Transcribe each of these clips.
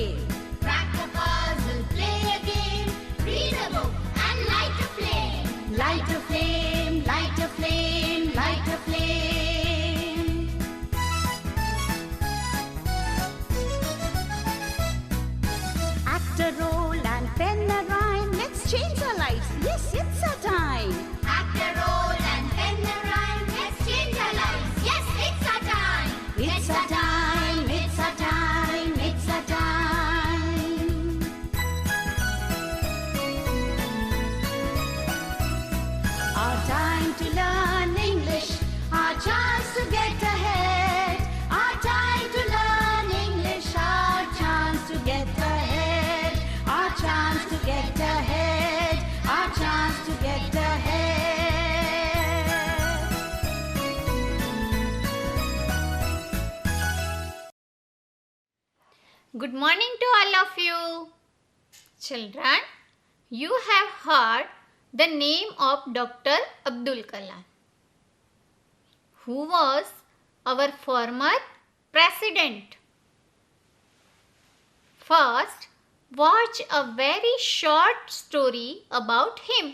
play. Crack a puzzle, play a game, read a book and light a flame. Light a flame, light a flame, light a flame. Act a role and pen a rhyme. Let's change our lives. Yes, it's our time. Act a role and pen a rhyme. Let's change our lives. Yes, it's our time. It's our time, it's our time, it's our time. Our time to learn English, our chance to get ahead. Our time to learn English, our chance to get ahead. Our chance to get ahead, our chance to get ahead. Good morning to all of you. Children, you have heard the name of Dr. Abdul Kalam, who was our former president. First, watch a very short story about him.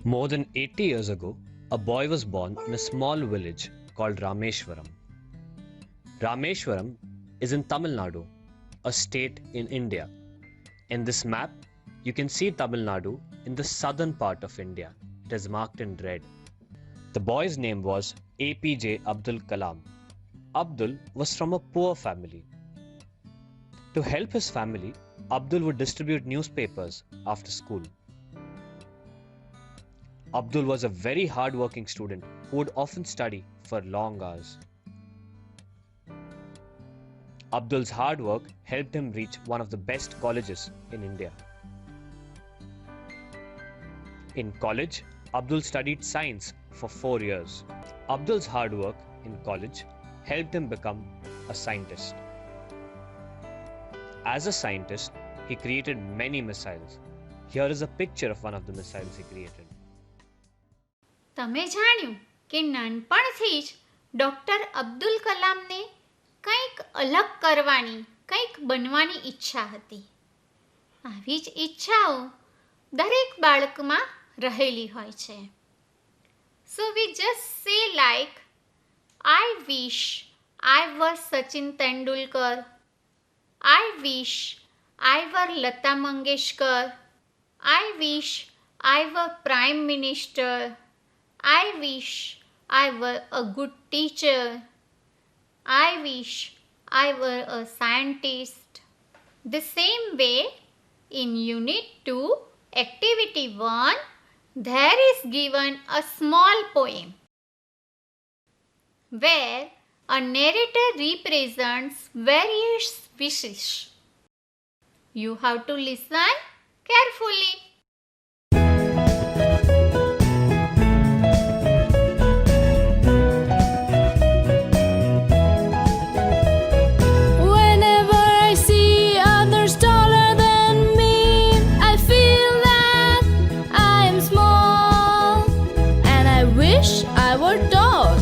More than 80 years ago, a boy was born in a small village called Rameshwaram. Rameshwaram is in Tamil Nadu, a state in India. In this map, you can see Tamil Nadu in the southern part of India. It is marked in red. The boy's name was APJ Abdul Kalam. Abdul was from a poor family. To help his family, Abdul would distribute newspapers after school. Abdul was a very hard-working student who would often study for long hours. Abdul's hard work helped him reach one of the best colleges in India. In college, Abdul studied science for 4 years. Abdul's hard work in college helped him become a scientist. As a scientist, he created many missiles. Here is a picture of one of the missiles he created. તમે જાણ્યું કે નાનપણથી જ doctor Abdul કલામને કંઈક અલગ કરવાની, કંઈક બનવાની ઈચ્છા હતી. આવી જ ઈચ્છાઓ દરેક બાળકમાં રહેલી હોય છે. So we just say like, I wish I were Sachin Tendulkar. I wish I were Lata Mangeshkar. I wish I were Prime Minister. I wish I were a good teacher. I wish I were a scientist. The same way, in Unit 2, Activity 1, there is given a small poem where a narrator represents various wishes. You have to listen carefully. Whenever I see others taller than me, I feel that I am small and I wish I were tall.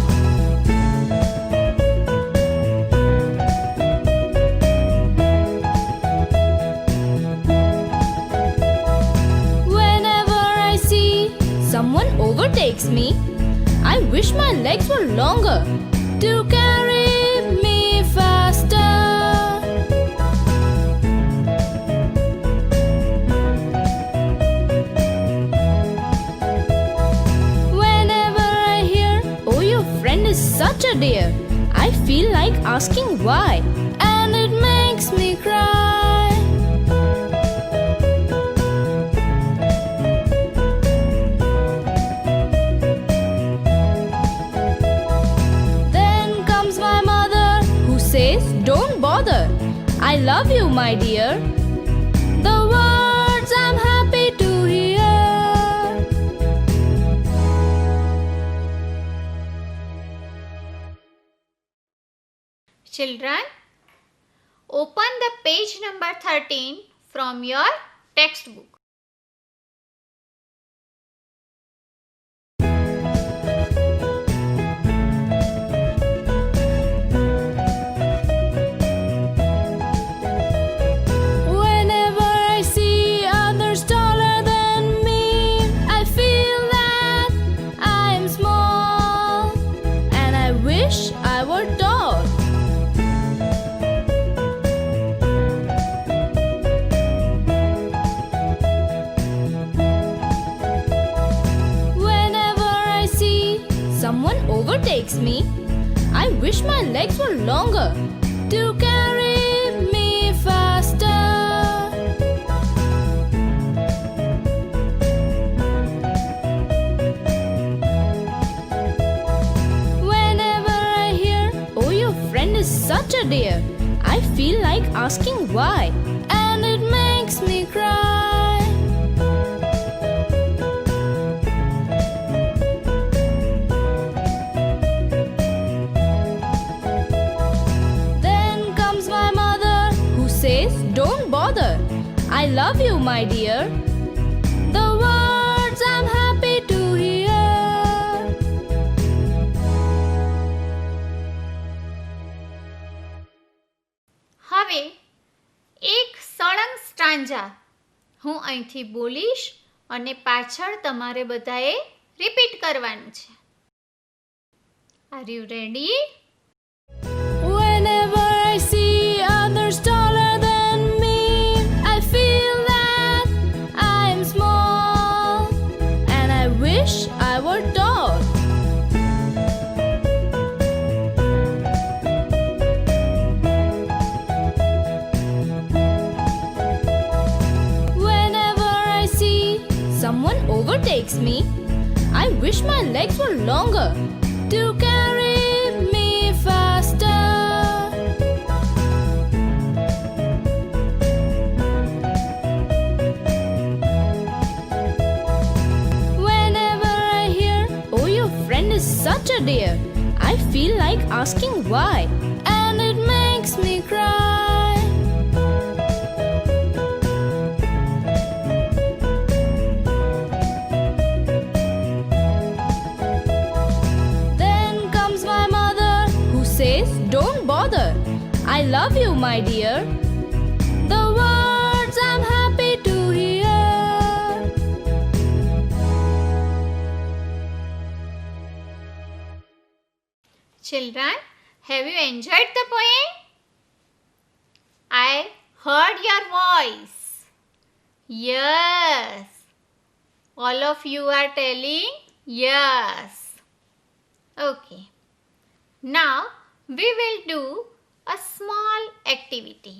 Whenever I see someone overtakes me, I wish my legs were longer to carry me faster. Whenever I hear, oh, your friend is such a dear, I feel like asking why, and it makes me cry. Then comes my mother who says, don't bother, I love you, my dear. The words I'm happy to hear. Children, open the page number 13 from your textbook. someone overtakes me, I wish my legs were longer to carry me faster. Whenever I hear, oh, your friend is such a dear, I feel like asking why, and it makes me cry. Then comes my mother, who says, don't bother, I love you, my dear. The words I'm happy to hear. હવે એક સળંગ stanza હું અહીંથી બોલીશ અને પાછળ તમારે બધાએ રિપીટ કરવાનું છે. Are you ready? Whenever I see others taller than me, I feel that I am small, and I wish I were tall. Whenever I see someone overtakes me, I wish my legs were longer to carry me faster. Whenever I hear, oh, your friend is such a dear, I feel like asking why, and it makes me cry. Then comes my mother, who says, don't bother, I love you, my dear. The words I'm happy to hear. Children, have you enjoyed the poem? I heard your voice. Yes. All of you are telling yes. Okay. Now we will do a small activity.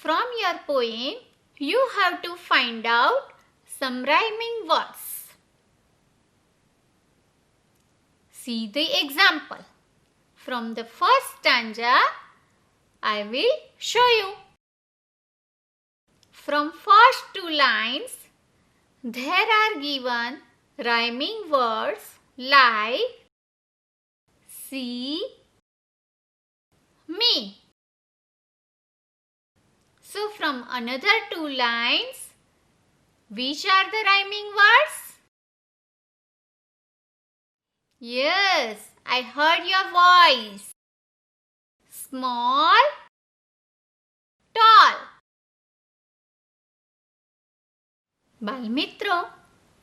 From your poem, you have to find out some rhyming words. See the example. From the first stanza, I will show you. From first two lines, there are given rhyming words like see, me. So from another two lines, which are the rhyming words? Yes, I heard your voice. Small, tall. બાલમિત્રો,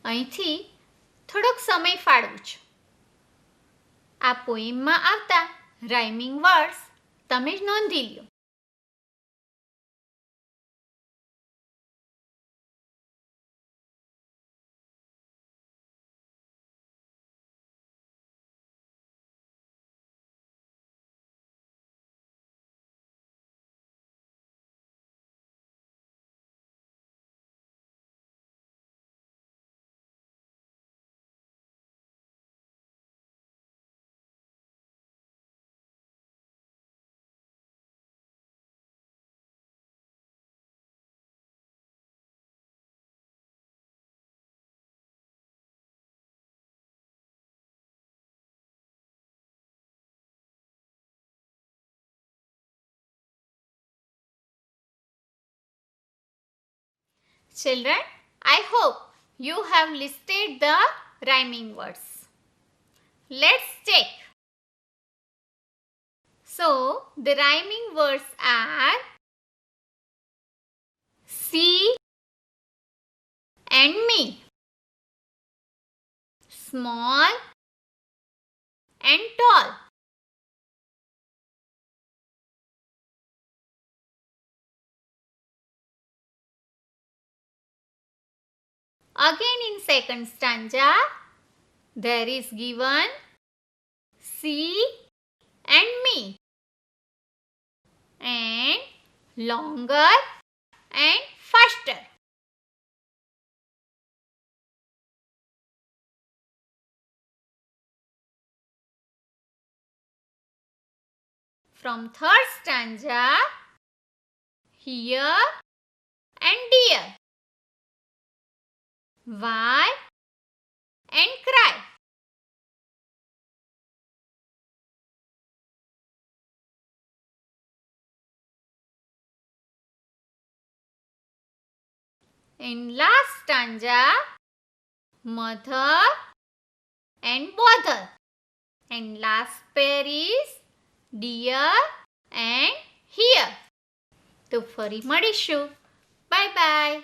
અહીંથી થોડોક સમય ફાળવું છું. આ પોઈમમાં આવતા rhyming words તમે જ નોંધી લ્યો. Children, I hope you have listed the rhyming words. Let's check. So, the rhyming words are see and me, small and tall, again in second stanza, there is given see and me, and longer and faster. From third stanza, here and dear, why and cry. In last stanza, mother and bother, and last pair is dear and here. તો ફરી મળીશું. Bye bye.